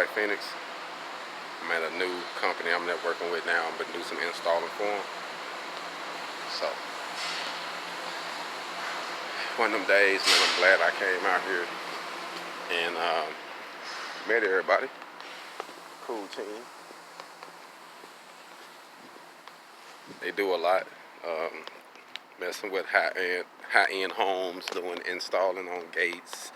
like Phoenix. I'm at a new company I'm not working with now, but do some installing for them. So one of them days, man, I'm glad I came out here and met everybody. Cool team. They do a lot. Messing with high-end homes, doing installing on gates,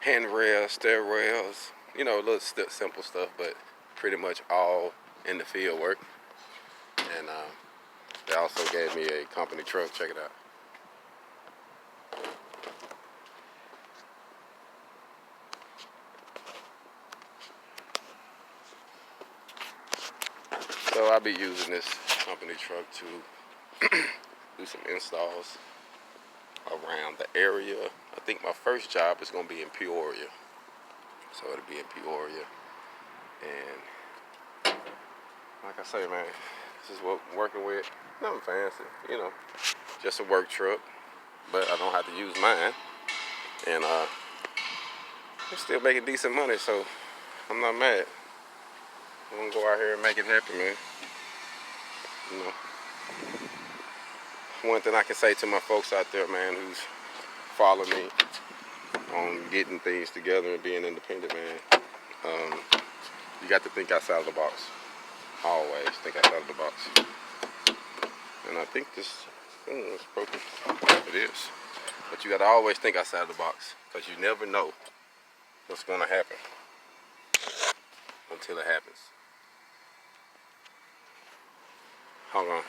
handrails, stairwells, you know, little simple stuff, but pretty much all in the field work. And they also gave me a company truck. Check it out. So I'll be using this company truck to do some installs around the area. I think my first job is going to be in Peoria. So it'll be in Peoria. And like I say, man, this is what I'm working with. Nothing fancy, you know, just a work truck. But I don't have to use mine. And I'm still making decent money, so I'm not mad. I'm going to go out here and make it happen, man. You know, one thing I can say to my folks out there, man, who's following me on getting things together and being independent, man, you got to think outside of the box. Always think outside of the box. And I think this is broken. It is. But you got to always think outside of the box, because you never know what's going to happen until it happens. Hold on.